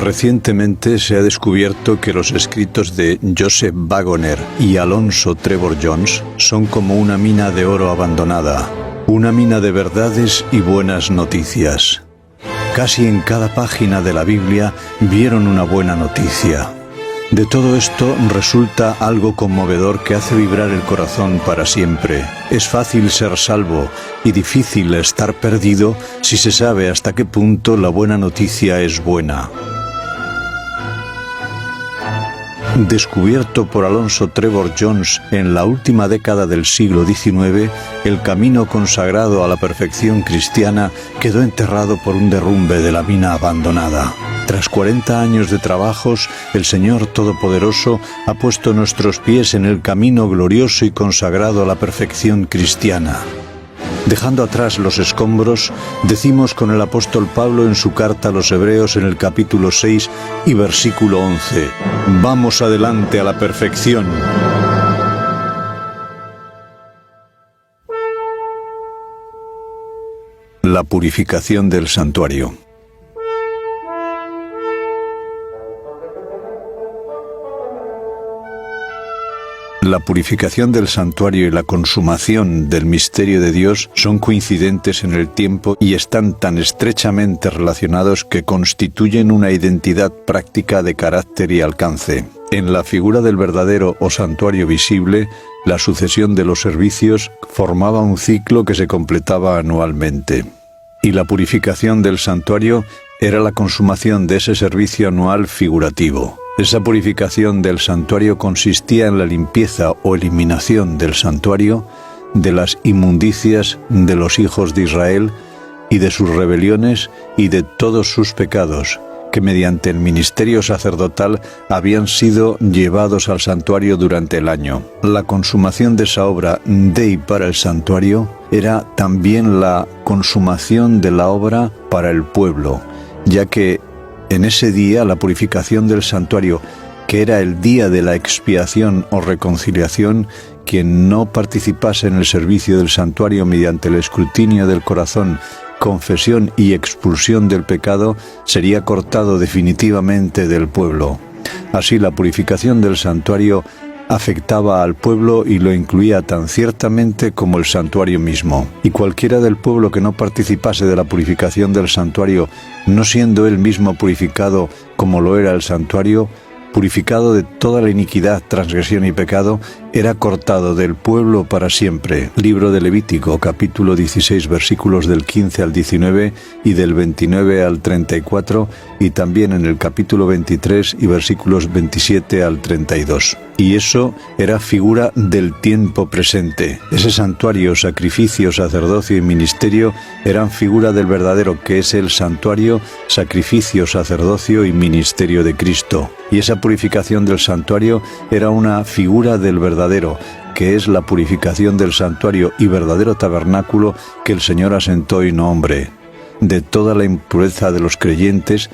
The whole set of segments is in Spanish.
Recientemente se ha descubierto que los escritos de Joseph Wagoner y Alonso Trevor Jones son como una mina de oro abandonada, una mina de verdades y buenas noticias. Casi en cada página de la Biblia vieron una buena noticia. De todo esto resulta algo conmovedor que hace vibrar el corazón para siempre. Es fácil ser salvo y difícil estar perdido si se sabe hasta qué punto la buena noticia es buena. Descubierto por Alonso Trevor Jones en la última década del siglo XIX, el camino consagrado a la perfección cristiana quedó enterrado por un derrumbe de la mina abandonada. Tras 40 años de trabajos, el Señor Todopoderoso ha puesto nuestros pies en el camino glorioso y consagrado a la perfección cristiana. Dejando atrás los escombros, decimos con el apóstol Pablo en su carta a los Hebreos en el capítulo 6 y versículo 11: «Vamos adelante a la perfección». La purificación del santuario. La purificación del santuario y la consumación del misterio de Dios son coincidentes en el tiempo y están tan estrechamente relacionados que constituyen una identidad práctica de carácter y alcance. En la figura del verdadero o santuario visible, la sucesión de los servicios formaba un ciclo que se completaba anualmente. Y la purificación del santuario era la consumación de ese servicio anual figurativo. Esa purificación del santuario consistía en la limpieza o eliminación del santuario, de las inmundicias de los hijos de Israel y de sus rebeliones y de todos sus pecados, que mediante el ministerio sacerdotal habían sido llevados al santuario durante el año. La consumación de esa obra de y para el santuario era también la consumación de la obra para el pueblo, ya que en ese día la purificación del santuario, que era el día de la expiación o reconciliación, quien no participase en el servicio del santuario mediante el escrutinio del corazón, confesión y expulsión del pecado, sería cortado definitivamente del pueblo. Así, la purificación del santuario afectaba al pueblo y lo incluía tan ciertamente como el santuario mismo. Y cualquiera del pueblo que no participase de la purificación del santuario, no siendo él mismo purificado como lo era el santuario, purificado de toda la iniquidad, transgresión y pecado, era cortado del pueblo para siempre. Libro de Levítico, capítulo 16, versículos del 15 al 19 y del 29 al 34, y también en el capítulo 23 y versículos 27 al 32. Y eso era figura del tiempo presente. Ese santuario, sacrificio, sacerdocio y ministerio eran figura del verdadero, que es el santuario, sacrificio, sacerdocio y ministerio de Cristo. Y esa purificación del santuario era una figura del verdadero, que es la purificación del santuario y verdadero tabernáculo que el Señor asentó y no hombre, de toda la impureza de los creyentes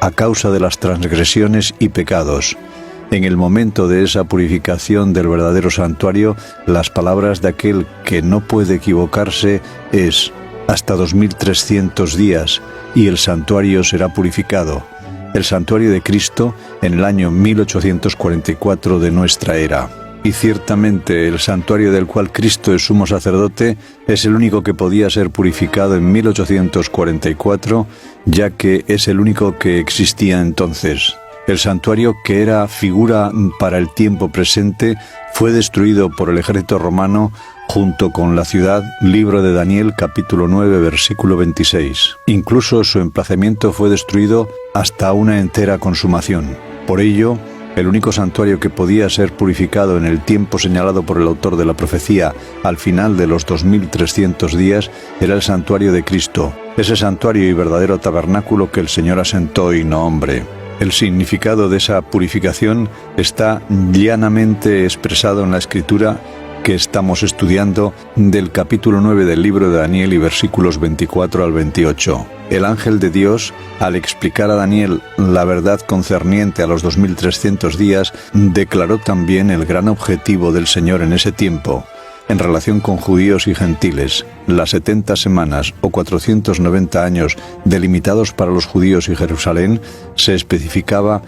a causa de las transgresiones y pecados. En el momento de esa purificación del verdadero santuario, las palabras de aquel que no puede equivocarse es: hasta 2300 días, y el santuario será purificado. El santuario de Cristo en el año 1844 de nuestra era. Y ciertamente el santuario del cual Cristo es sumo sacerdote es el único que podía ser purificado en 1844, ya que es el único que existía entonces. El santuario, que era figura para el tiempo presente, fue destruido por el ejército romano junto con la ciudad. Libro de Daniel, capítulo 9, versículo 26. Incluso su emplazamiento fue destruido hasta una entera consumación. Por ello, el único santuario que podía ser purificado en el tiempo señalado por el autor de la profecía al final de los 2300 días era el santuario de Cristo, ese santuario y verdadero tabernáculo que el Señor asentó y no hombre. El significado de esa purificación está llanamente expresado en la Escritura que estamos estudiando del capítulo 9 del libro de Daniel y versículos 24 al 28. El ángel de Dios, al explicar a Daniel la verdad concerniente a los 2300 días, declaró también el gran objetivo del Señor en ese tiempo: en relación con judíos y gentiles. Las 70 semanas o 490 años delimitados para los judíos y Jerusalén se especificaba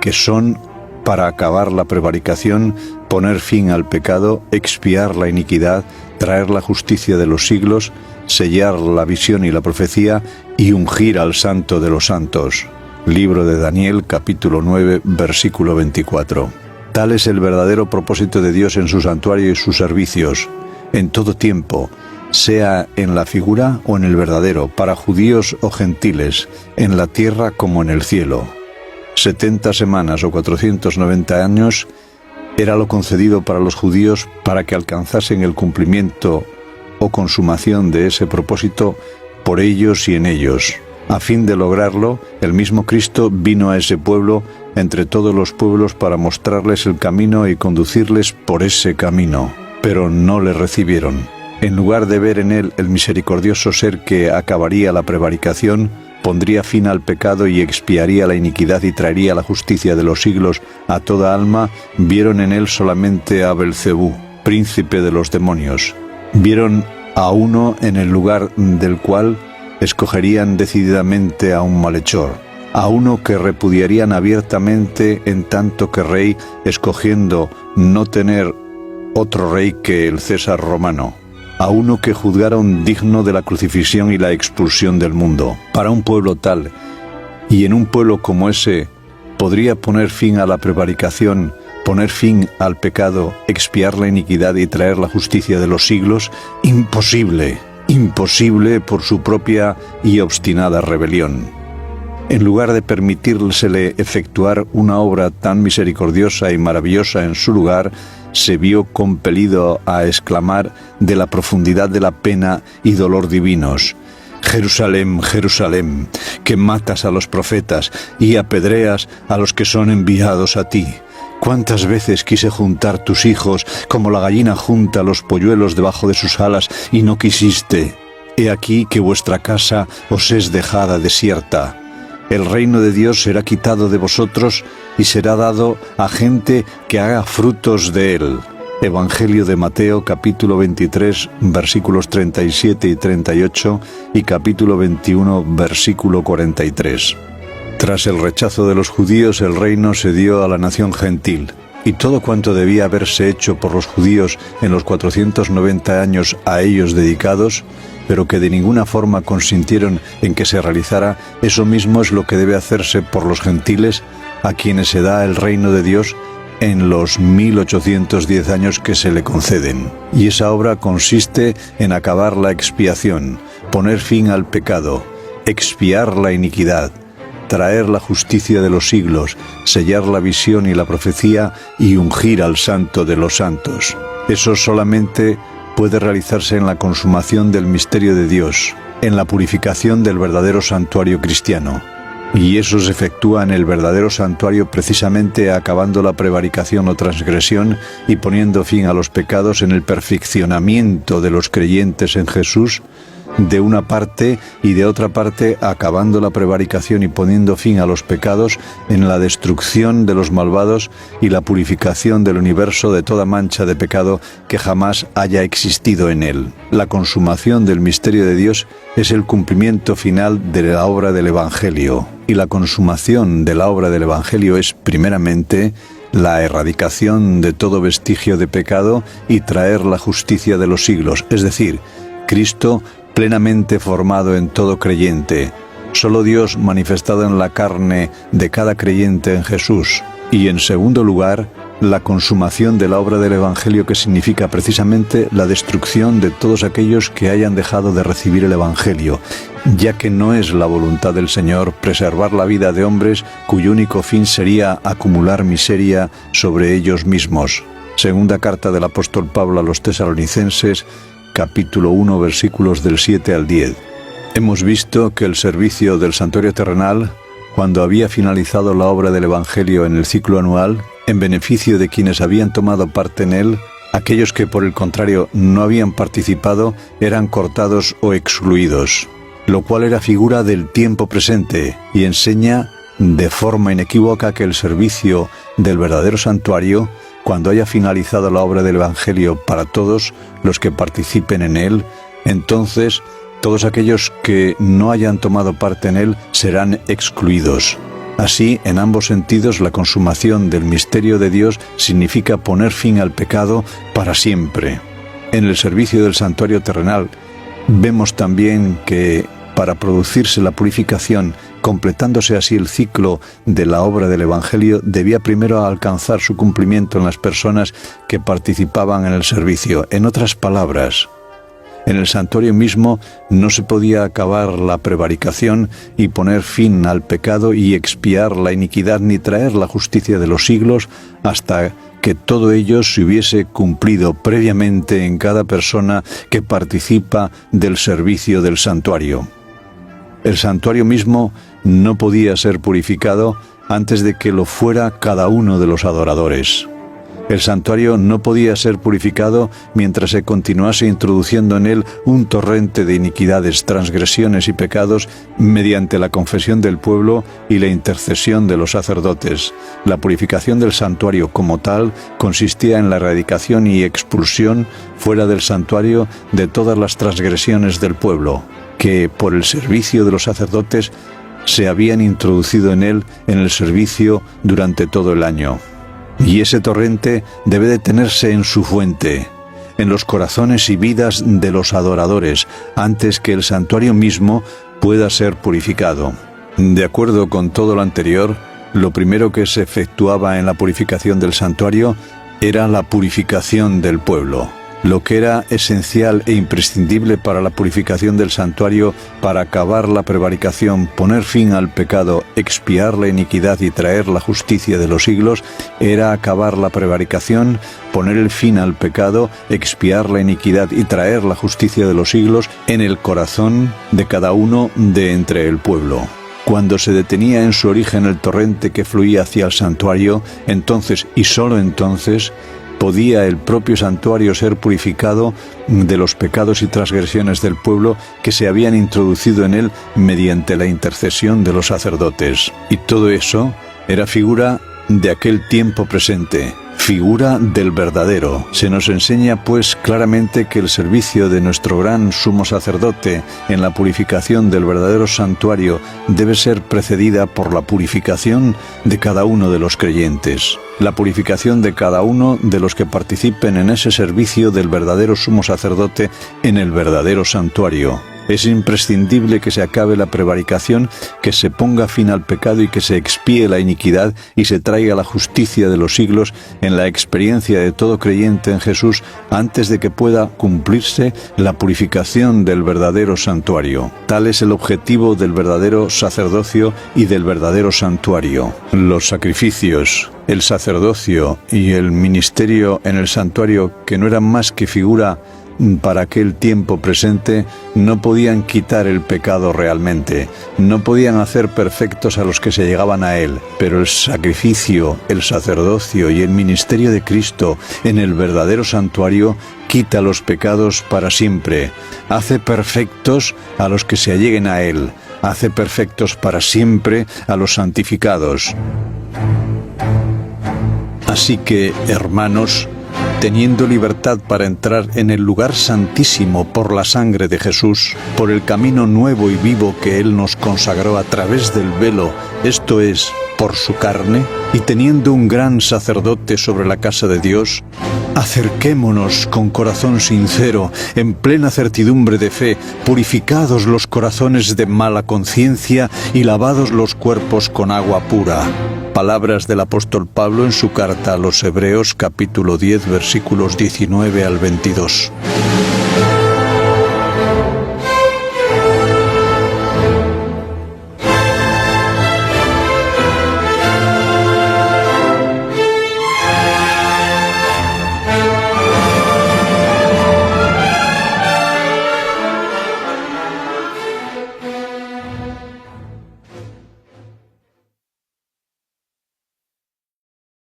que son para acabar la prevaricación, poner fin al pecado, expiar la iniquidad, traer la justicia de los siglos, sellar la visión y la profecía y ungir al Santo de los Santos. Libro de Daniel, capítulo 9, versículo 24. Tal es el verdadero propósito de Dios en su santuario y sus servicios, en todo tiempo, sea en la figura o en el verdadero, para judíos o gentiles, en la tierra como en el cielo. 70 semanas o 490 años era lo concedido para los judíos para que alcanzasen el cumplimiento o consumación de ese propósito por ellos y en ellos. A fin de lograrlo, el mismo Cristo vino a ese pueblo entre todos los pueblos para mostrarles el camino y conducirles por ese camino, pero no le recibieron. En lugar de ver en él el misericordioso ser que acabaría la prevaricación, pondría fin al pecado y expiaría la iniquidad y traería la justicia de los siglos a toda alma, vieron en él solamente a Belcebú, príncipe de los demonios. Vieron a uno en el lugar del cual escogerían decididamente a un malhechor, a uno que repudiarían abiertamente en tanto que rey, escogiendo no tener otro rey que el César romano, a uno que juzgaron digno de la crucifixión y la expulsión del mundo. Para un pueblo tal, y en un pueblo como ese, podría poner fin a la prevaricación, poner fin al pecado, expiar la iniquidad y traer la justicia de los siglos. Imposible, imposible por su propia y obstinada rebelión. En lugar de permitírsele efectuar una obra tan misericordiosa y maravillosa en su lugar, se vio compelido a exclamar de la profundidad de la pena y dolor divinos: Jerusalén, Jerusalén, que matas a los profetas y apedreas a los que son enviados a ti. ¿Cuántas veces quise juntar tus hijos como la gallina junta los polluelos debajo de sus alas y no quisiste? He aquí que vuestra casa os es dejada desierta. El reino de Dios será quitado de vosotros y será dado a gente que haga frutos de él. Evangelio de Mateo, capítulo 23, versículos 37 y 38 y capítulo 21, versículo 43. Tras el rechazo de los judíos, el reino se dio a la nación gentil, y todo cuanto debía haberse hecho por los judíos en los 490 años a ellos dedicados, pero que de ninguna forma consintieron en que se realizara, eso mismo es lo que debe hacerse por los gentiles, a quienes se da el reino de Dios en los 1810 años que se le conceden. Y esa obra consiste en acabar la expiación, poner fin al pecado, expiar la iniquidad, traer la justicia de los siglos, sellar la visión y la profecía y ungir al Santo de los Santos. Eso solamente puede realizarse en la consumación del misterio de Dios, en la purificación del verdadero santuario cristiano. Y eso se efectúa en el verdadero santuario precisamente acabando la prevaricación o transgresión y poniendo fin a los pecados en el perfeccionamiento de los creyentes en Jesús, de una parte, y de otra parte acabando la prevaricación y poniendo fin a los pecados en la destrucción de los malvados y la purificación del universo de toda mancha de pecado que jamás haya existido en él. La consumación del misterio de Dios es el cumplimiento final de la obra del Evangelio, y la consumación de la obra del Evangelio es primeramente la erradicación de todo vestigio de pecado y traer la justicia de los siglos, es decir, Cristo plenamente formado en todo creyente, solo Dios manifestado en la carne de cada creyente en Jesús, y en segundo lugar, la consumación de la obra del Evangelio, que significa precisamente la destrucción de todos aquellos que hayan dejado de recibir el Evangelio, ya que no es la voluntad del Señor preservar la vida de hombres cuyo único fin sería acumular miseria sobre ellos mismos. Segunda carta del apóstol Pablo a los tesalonicenses, capítulo 1, versículos del 7 al 10. Hemos visto que el servicio del santuario terrenal, cuando había finalizado la obra del Evangelio en el ciclo anual, en beneficio de quienes habían tomado parte en él, aquellos que por el contrario no habían participado eran cortados o excluidos, lo cual era figura del tiempo presente y enseña de forma inequívoca que el servicio del verdadero santuario cuando haya finalizado la obra del Evangelio para todos los que participen en él, entonces todos aquellos que no hayan tomado parte en él serán excluidos. Así, en ambos sentidos, la consumación del misterio de Dios significa poner fin al pecado para siempre. En el servicio del santuario terrenal, vemos también que para producirse la purificación, completándose así el ciclo de la obra del Evangelio, debía primero alcanzar su cumplimiento en las personas que participaban en el servicio. En otras palabras, en el santuario mismo no se podía acabar la prevaricación y poner fin al pecado y expiar la iniquidad ni traer la justicia de los siglos hasta que todo ello se hubiese cumplido previamente en cada persona que participa del servicio del santuario. El santuario mismo no podía ser purificado antes de que lo fuera cada uno de los adoradores. El santuario no podía ser purificado mientras se continuase introduciendo en él un torrente de iniquidades, transgresiones y pecados mediante la confesión del pueblo y la intercesión de los sacerdotes. La purificación del santuario como tal consistía en la erradicación y expulsión fuera del santuario de todas las transgresiones del pueblo, que por el servicio de los sacerdotes se habían introducido en él en el servicio durante todo el año. Y ese torrente debe de tenerse en su fuente, en los corazones y vidas de los adoradores, antes que el santuario mismo pueda ser purificado. De acuerdo con todo lo anterior, lo primero que se efectuaba en la purificación del santuario era la purificación del pueblo. Lo que era esencial e imprescindible para la purificación del santuario, para acabar la prevaricación, poner fin al pecado, expiar la iniquidad y traer la justicia de los siglos, era acabar la prevaricación, poner el fin al pecado, expiar la iniquidad y traer la justicia de los siglos en el corazón de cada uno de entre el pueblo. Cuando se detenía en su origen el torrente que fluía hacia el santuario, entonces y sólo entonces podía el propio santuario ser purificado de los pecados y transgresiones del pueblo que se habían introducido en él mediante la intercesión de los sacerdotes. Y todo eso era figura de aquel tiempo presente, figura del verdadero. Se nos enseña pues claramente que el servicio de nuestro gran sumo sacerdote en la purificación del verdadero santuario debe ser precedida por la purificación de cada uno de los creyentes. La purificación de cada uno de los que participen en ese servicio del verdadero sumo sacerdote en el verdadero santuario. Es imprescindible que se acabe la prevaricación, que se ponga fin al pecado y que se expíe la iniquidad y se traiga la justicia de los siglos en la experiencia de todo creyente en Jesús antes de que pueda cumplirse la purificación del verdadero santuario. Tal es el objetivo del verdadero sacerdocio y del verdadero santuario. Los sacrificios, el sacerdocio y el ministerio en el santuario, que no eran más que figura para aquel tiempo presente, no podían quitar el pecado realmente, no podían hacer perfectos a los que se llegaban a él, pero el sacrificio, el sacerdocio y el ministerio de Cristo en el verdadero santuario quita los pecados para siempre, hace perfectos a los que se alleguen a él, hace perfectos para siempre a los santificados. Así que, hermanos, teniendo libertad para entrar en el lugar santísimo por la sangre de Jesús, por el camino nuevo y vivo que Él nos consagró a través del velo, esto es, por su carne, y teniendo un gran sacerdote sobre la casa de Dios, acerquémonos con corazón sincero, en plena certidumbre de fe, purificados los corazones de mala conciencia y lavados los cuerpos con agua pura. Palabras del apóstol Pablo en su carta a los Hebreos, capítulo 10, versículos 19 al 22.